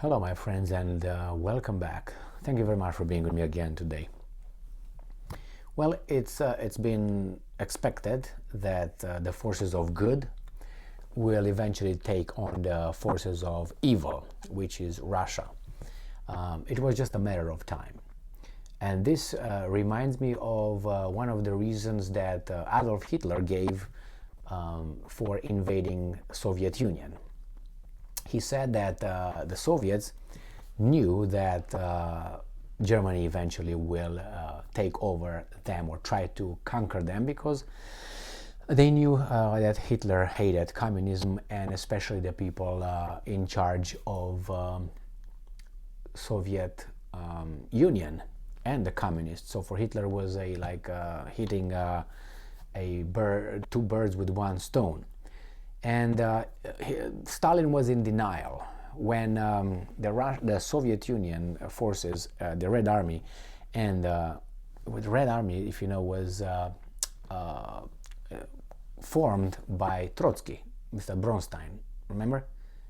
Hello, my friends, and welcome back. Thank you very much for being with me again today. Well, it's been expected that the forces of good will eventually take on the forces of evil, which is Russia. It was just a matter of time. And this reminds me of one of the reasons that Adolf Hitler gave for invading Soviet Union. He said that the Soviets knew that Germany eventually will take over them or try to conquer them because they knew that Hitler hated communism and especially the people in charge of Soviet Union and the communists. So for Hitler was like hitting two birds with one stone. And Stalin was in denial when the Soviet Union forces, the Red Army, and with Red Army, if you know, was formed by Trotsky, Mr. Bronstein. Remember?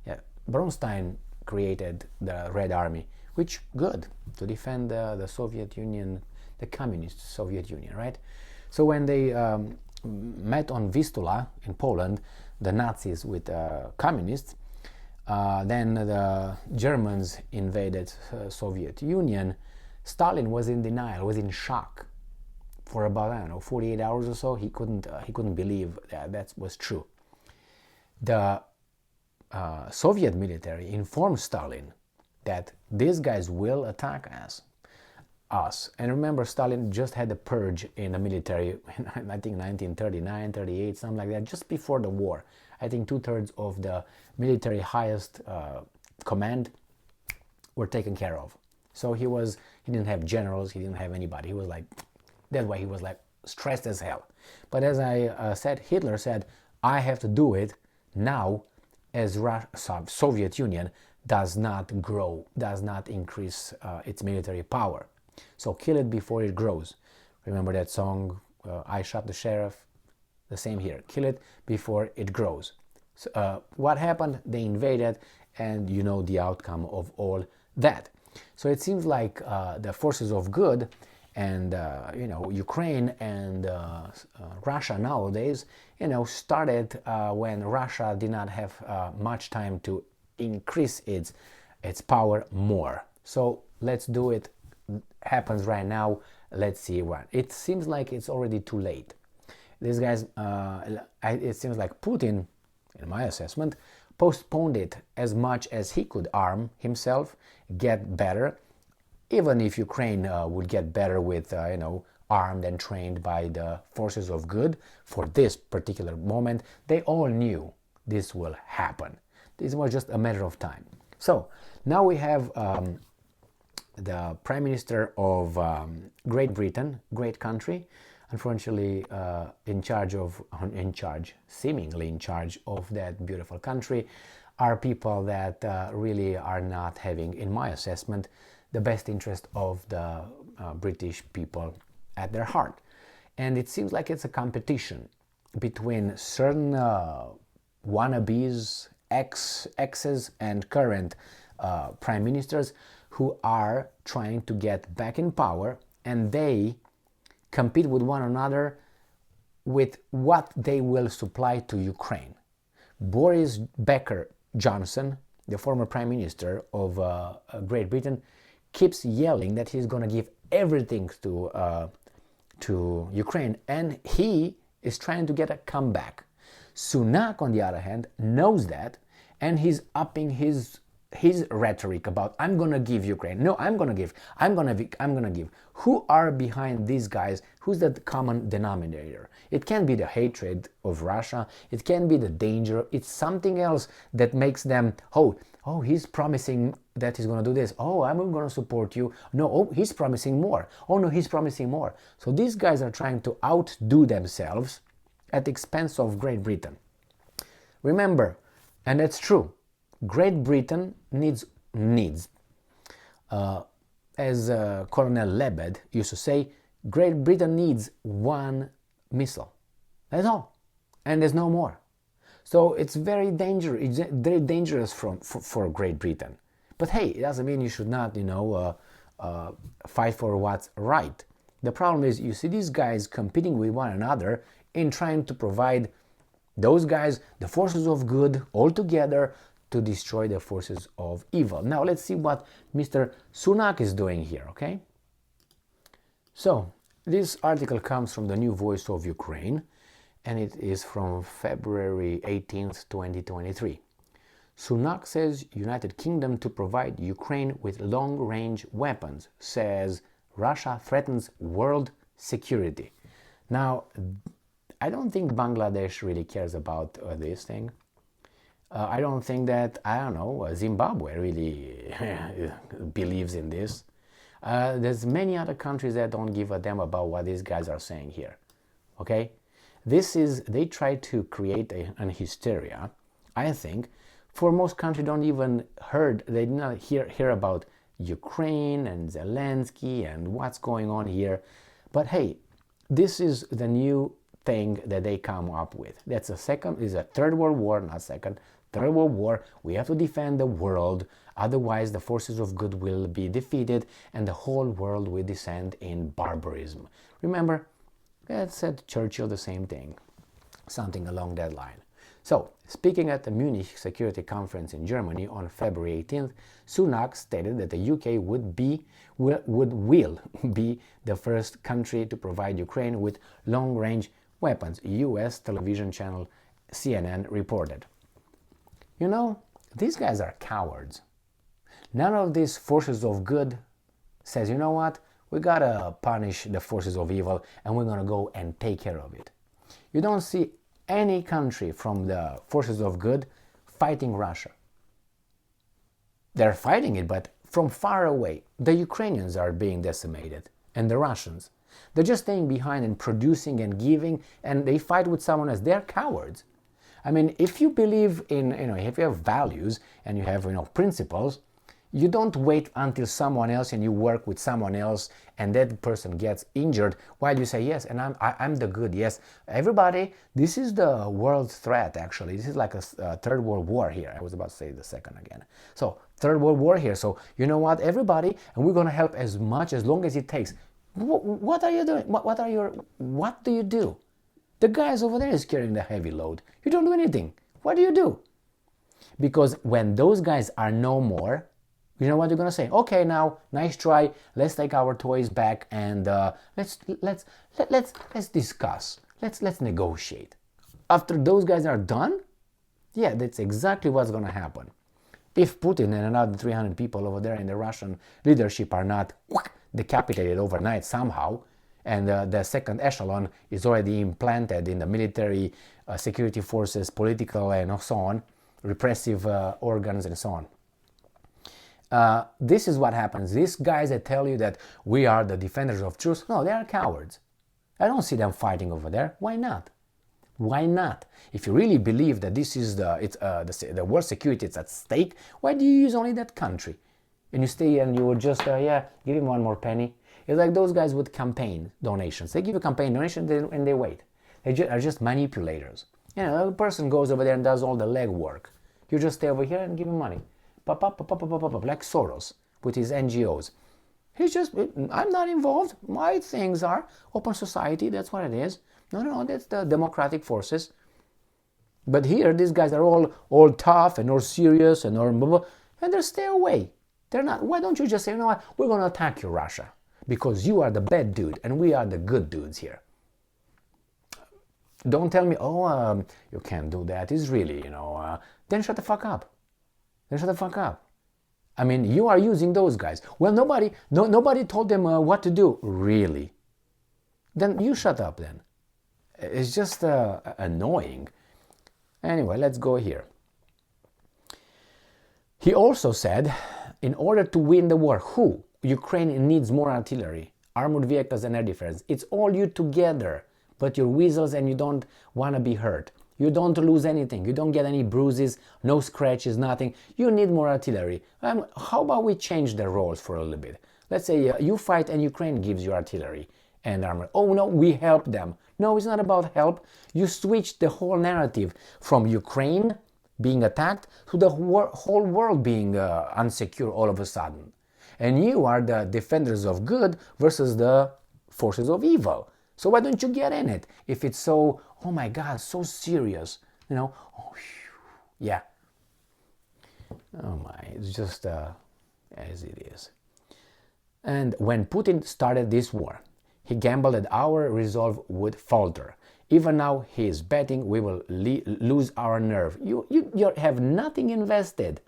Yeah, Bronstein created the Red Army, which good to defend the Soviet Union, the communist Soviet Union, right? So when they met on Vistula in Poland, the Nazis with communists, then the Germans invaded Soviet Union. Stalin was in denial, was in shock for about 48 hours or so. He couldn't believe that was true. The Soviet military informed Stalin that these guys will attack us. And remember, Stalin just had a purge in the military, I think 1939, 38, something like that, just before the war. I think 2/3 of the military highest command were taken care of. So he didn't have generals, he didn't have anybody. That's why he was like stressed as hell. But as I said, Hitler said, I have to do it now as Soviet Union does not grow, does not increase its military power. So kill it before it grows. Remember that song, I Shot the Sheriff? The same here. Kill it before it grows. So, what happened? They invaded, and you know the outcome of all that. So it seems like the forces of good and Ukraine and Russia nowadays, started when Russia did not have much time to increase its power more. So let's do it. Happens right now. Let's see what. It seems like it's already too late. These guys, it seems like Putin, in my assessment, postponed it as much as he could arm himself, get better. Even if Ukraine would get better with, armed and trained by the forces of good for this particular moment, they all knew this will happen. This was just a matter of time. So now we have the Prime Minister of Great Britain, great country, unfortunately seemingly in charge of that beautiful country, are people that really are not having, in my assessment, the best interest of the British people at their heart. And it seems like it's a competition between certain wannabes, exes and current prime ministers who are trying to get back in power, and they compete with one another with what they will supply to Ukraine. Boris Becker Johnson, the former prime minister of Great Britain, keeps yelling that he's going to give everything to Ukraine, and he is trying to get a comeback. Sunak, on the other hand, knows that, and he's upping his rhetoric about I'm gonna give Ukraine. No, I'm gonna give. Who are behind these guys? Who's the common denominator? It can be the hatred of Russia. It can be the danger. It's something else that makes them, oh, he's promising that he's gonna do this. Oh, I'm gonna support you. No, oh, he's promising more. Oh no, he's promising more. So these guys are trying to outdo themselves at the expense of Great Britain. Remember, and that's true, Great Britain needs, as Colonel Lebed used to say, Great Britain needs one missile. That's all. And there's no more. So it's very dangerous for Great Britain, But hey, it doesn't mean you should not, fight for what's right. The problem is, you see these guys competing with one another in trying to provide those guys the forces of good all together to destroy the forces of evil. Now let's see what Mr. Sunak is doing here, okay? So this article comes from the New Voice of Ukraine, and it is from February 18th, 2023. Sunak says United Kingdom to provide Ukraine with long-range weapons, says Russia threatens world security. Now, I don't think Bangladesh really cares about this thing. I don't think that, Zimbabwe really believes in this. There's many other countries that don't give a damn about what these guys are saying here. Okay? They try to create an hysteria, I think. For most countries they did not hear about Ukraine and Zelensky and what's going on here. But hey, this is the new thing that they come up with. That's a third world war, not second, third world war. We have to defend the world, otherwise the forces of good will be defeated and the whole world will descend in barbarism. Remember, that said Churchill the same thing, something along that line. So, speaking at the Munich Security Conference in Germany on February 18th, Sunak stated that the UK will be the first country to provide Ukraine with long-range weapons, US television channel CNN reported. These guys are cowards. None of these forces of good says, you know what, we gotta punish the forces of evil and we're gonna go and take care of it. You don't see any country from the forces of good fighting Russia. They're fighting it, but from far away. The Ukrainians are being decimated, and the Russians. They're just staying behind and producing and giving, and they fight with someone else. They're cowards. I mean, if you believe in, if you have values and you have, principles, you don't wait until someone else and you work with someone else and that person gets injured while you say, yes, and I'm the good, yes. Everybody, this is the world's threat, actually. This is like a third world war here. I was about to say the second again. So, third world war here. So, you know what, everybody, and we're going to help as long as it takes. What are you doing? What do you do? The guys over there is carrying the heavy load. You don't do anything. What do you do? Because when those guys are no more, you know what you're gonna say? Okay, now, nice try. Let's take our toys back and let's discuss. Let's negotiate. After those guys are done, yeah, that's exactly what's gonna happen. If Putin and another 300 people over there in the Russian leadership are not decapitated overnight somehow, and the second echelon is already implanted in the military, security forces, political, and so on, repressive organs, and so on. This is what happens. These guys that tell you that we are the defenders of truth, no, they are cowards. I don't see them fighting over there. Why not? Why not? If you really believe that this is the world security is at stake, why do you use only that country? And you stay and you would just, give him one more penny. It's like those guys with campaign donations. They give a campaign donation and they wait. They are just manipulators. A person goes over there and does all the legwork. You just stay over here and give him money. Like Soros with his NGOs. I'm not involved. My things are open society. That's what it is. No, that's the democratic forces. But here, these guys are all tough and all serious and they stay away. They're not. Why don't you just say, you know what, we're going to attack you, Russia, because you are the bad dude and we are the good dudes here. Don't tell me, you can't do that. It's really, then shut the fuck up. I mean, you are using those guys. Well, nobody told them what to do. Really? Then you shut up then. It's just annoying. Anyway, let's go here. He also said, in order to win the war, Ukraine needs more artillery, armored vehicles and air defense. It's all you together, but you're weasels and you don't want to be hurt. You don't lose anything. You don't get any bruises, no scratches, nothing. You need more artillery. How about we change the roles for a little bit? Let's say you fight and Ukraine gives you artillery and armor. Oh no, we help them. No, it's not about help. You switch the whole narrative from Ukraine being attacked to the whole world being unsecure all of a sudden. And you are the defenders of good versus the forces of evil. So why don't you get in it? If it's so, oh my God, so serious, oh, yeah. Oh my, it's just as it is. And when Putin started this war, he gambled that our resolve would falter. Even now, he is betting we will lose our nerve. You have nothing invested.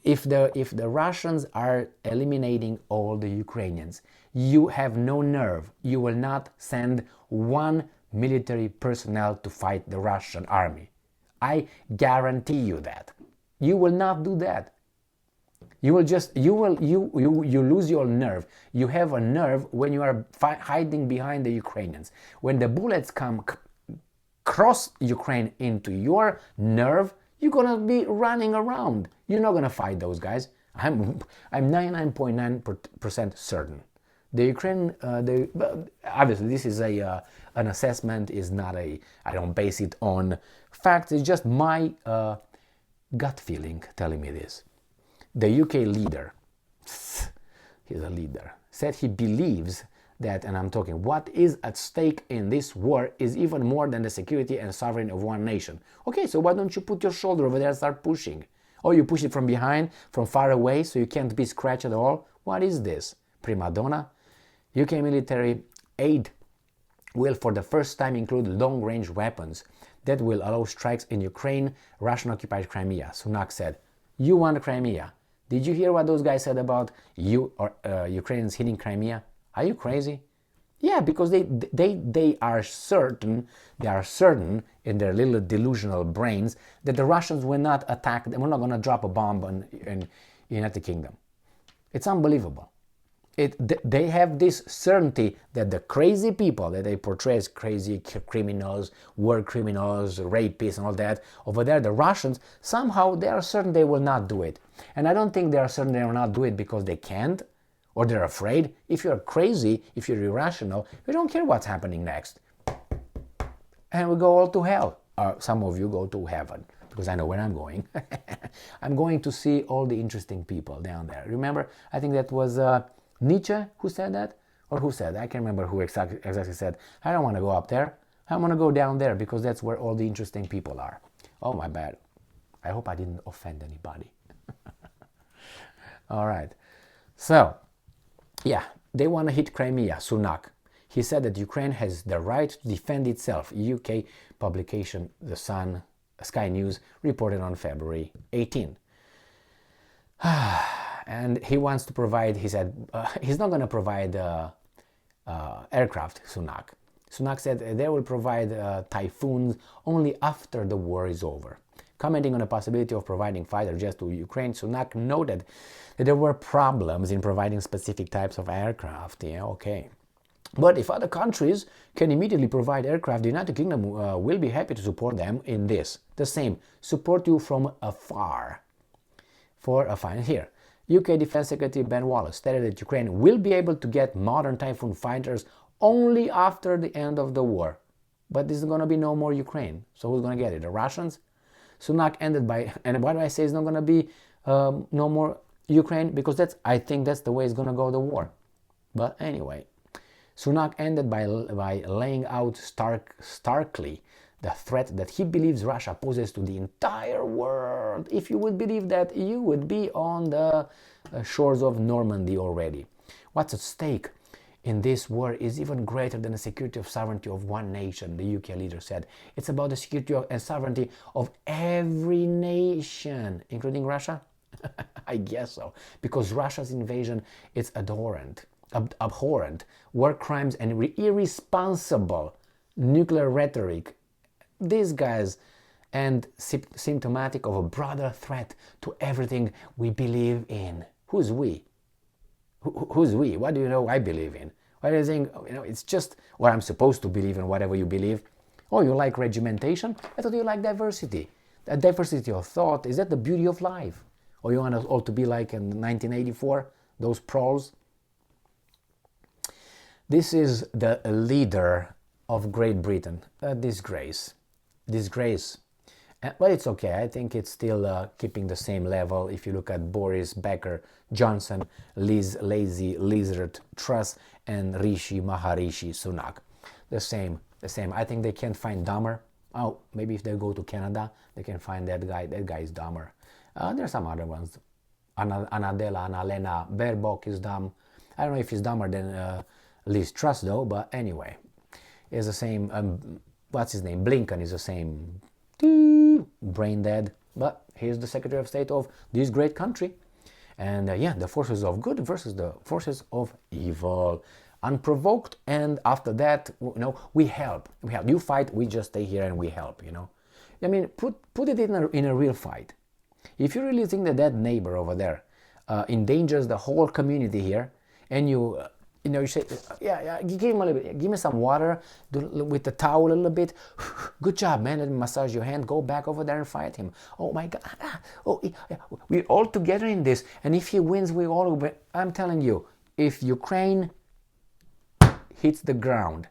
If the Russians are eliminating all the Ukrainians, you have no nerve. You will not send one military personnel to fight the Russian army. I guarantee you that. You will not do that. You will just you lose your nerve. You have a nerve when you are hiding behind the Ukrainians. When the bullets come cross Ukraine into your nerve, you're gonna be running around. You're not gonna fight those guys. I'm 99.9% certain. The Ukraine, obviously this is an assessment. Is not a. I don't base it on facts. It's just my gut feeling telling me this. The UK leader, he's a leader, said he believes that, and I'm talking, what is at stake in this war is even more than the security and sovereignty of one nation. Okay, so why don't you put your shoulder over there and start pushing? Or you push it from behind, from far away, so you can't be scratched at all? What is this? Prima donna? UK military aid will for the first time include long-range weapons that will allow strikes in Ukraine, Russian-occupied Crimea, Sunak said. You want Crimea. Did you hear what those guys said about Ukrainians hitting Crimea? Are you crazy? Yeah, because they are certain in their little delusional brains that the Russians will not attack them. We're not going to drop a bomb in United Kingdom. It's unbelievable. They have this certainty that the crazy people that they portray as crazy criminals, war criminals, rapists and all that, over there, the Russians, somehow they are certain they will not do it. And I don't think they are certain they will not do it because they can't or they're afraid. If you're crazy, if you're irrational, you don't care what's happening next. And we go all to hell. Some of you go to heaven because I know where I'm going. I'm going to see all the interesting people down there. Remember, I think that was Nietzsche who said that? Or who said that? I can't remember who exactly said, I don't want to go up there. I want to go down there because that's where all the interesting people are. Oh, my bad. I hope I didn't offend anybody. All right. So, yeah, they want to hit Crimea, Sunak. He said that Ukraine has the right to defend itself. UK publication, The Sun, Sky News, reported on February 18. And he wants to provide, he said, he's not going to provide aircraft, Sunak. Sunak said they will provide Typhoons only after the war is over. Commenting on the possibility of providing fighter jets to Ukraine, Sunak noted that there were problems in providing specific types of aircraft. Yeah, okay. But if other countries can immediately provide aircraft, the United Kingdom will be happy to support them in this. The same, support you from afar. For a fine here. UK Defense Secretary Ben Wallace stated that Ukraine will be able to get modern Typhoon fighters only after the end of the war. But there's going to be no more Ukraine. So who's going to get it? The Russians? Sunak ended by, and why do I say it's not going to be no more Ukraine? Because I think that's the way it's going to go, the war. But anyway, Sunak ended by laying out starkly the threat that he believes Russia poses to the entire world. If you would believe that, you would be on the shores of Normandy already. What's at stake in this war is even greater than the security of sovereignty of one nation, the UK leader said. It's about the security and sovereignty of every nation, including Russia? I guess so, because Russia's invasion is abhorrent. War crimes and irresponsible nuclear rhetoric. These guys, and symptomatic of a broader threat to everything we believe in. Who's we? Who's we? What do you know I believe in? What do you think? It's just what I'm supposed to believe in, whatever you believe. Oh, you like regimentation? I thought you like diversity. That diversity of thought, is that the beauty of life? Or you want us all to be like in 1984, those proles? This is the leader of Great Britain, a disgrace. But it's okay. I think it's still keeping the same level. If you look at Boris Becker, Johnson, Liz Lazy, Lizard, Truss, and Rishi Maharishi Sunak, the same. I think they can't find dumber. Oh, maybe if they go to Canada, they can find that guy. That guy is dumber. There are some other ones. Annalena Baerbock is dumb. I don't know if he's dumber than Liz Truss though. But anyway, it's the same. What's his name? Blinken is the same. Brain dead, but he's the Secretary of State of this great country. And yeah, the forces of good versus the forces of evil, unprovoked. And after that, we help. You fight, we just stay here and we help. I mean, put it in a real fight. If you really think that neighbor over there endangers the whole community here, and you say, yeah, give him a little bit, give me some water with the towel a little bit. Good job, man. Let me massage your hand. Go back over there and fight him. Oh my God. We're all together in this. And if he wins, we all win. I'm telling you, if Ukraine hits the ground,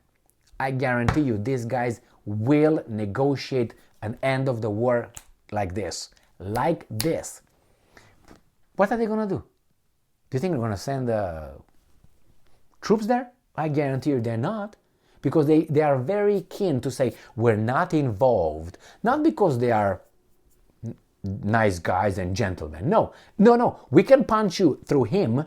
I guarantee you these guys will negotiate an end of the war like this. Like this. What are they going to do? Do you think they're going to send troops there? I guarantee you they're not. Because they are very keen to say, we're not involved. Not because they are nice guys and gentlemen. No. We can punch you through him,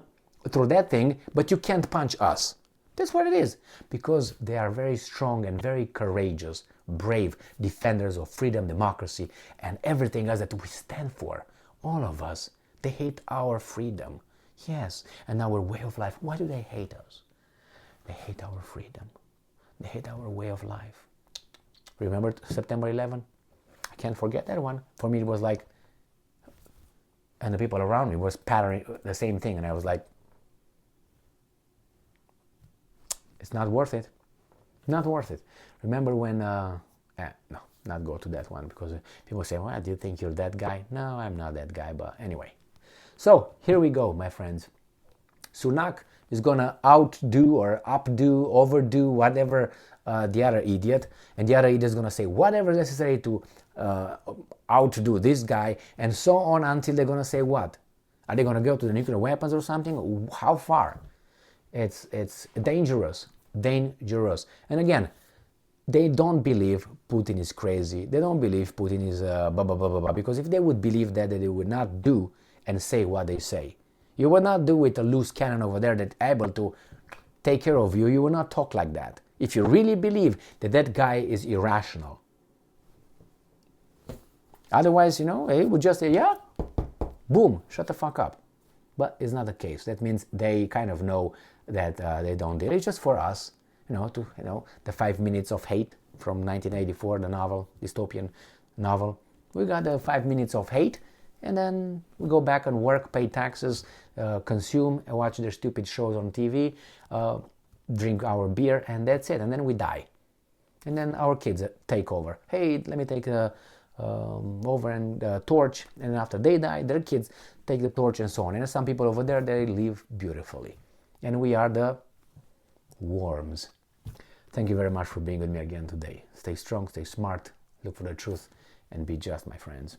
through that thing, but you can't punch us. That's what it is. Because they are very strong and very courageous, brave defenders of freedom, democracy, and everything else that we stand for. All of us. They hate our freedom. Yes. And our way of life. Why do they hate us? They hate our freedom. They hate our way of life. Remember September 11? I can't forget that one. For me, it was like, and the people around me was patterning the same thing. And I was like, it's not worth it. Not worth it. Remember when, no, not go to that one, because people say, well, do you think you're that guy? No, I'm not that guy, but anyway. So here we go, my friends. Sunak is going to outdo or updo, overdo, whatever the other idiot. And the other idiot is going to say whatever is necessary to outdo this guy, and so on until they're going to say what? Are they going to go to the nuclear weapons or something? How far? It's dangerous. Dangerous. And again, they don't believe Putin is crazy. They don't believe Putin is blah, blah, blah, blah, blah. Because if they would believe that, they would not do and say what they say. You will not do with a loose cannon over there that's able to take care of you. You will not talk like that. If you really believe that that guy is irrational. Otherwise, he would just say, yeah, boom, shut the fuck up. But it's not the case. That means they kind of know that they don't do it. It's just for us, the 5 minutes of hate from 1984, the novel, dystopian novel. We got the 5 minutes of hate. And then we go back and work, pay taxes, consume, watch their stupid shows on TV, drink our beer, and that's it. And then we die. And then our kids take over. Hey, let me take over and torch. And after they die, their kids take the torch and so on. And some people over there, they live beautifully. And we are the worms. Thank you very much for being with me again today. Stay strong, stay smart, look for the truth, and be just, my friends.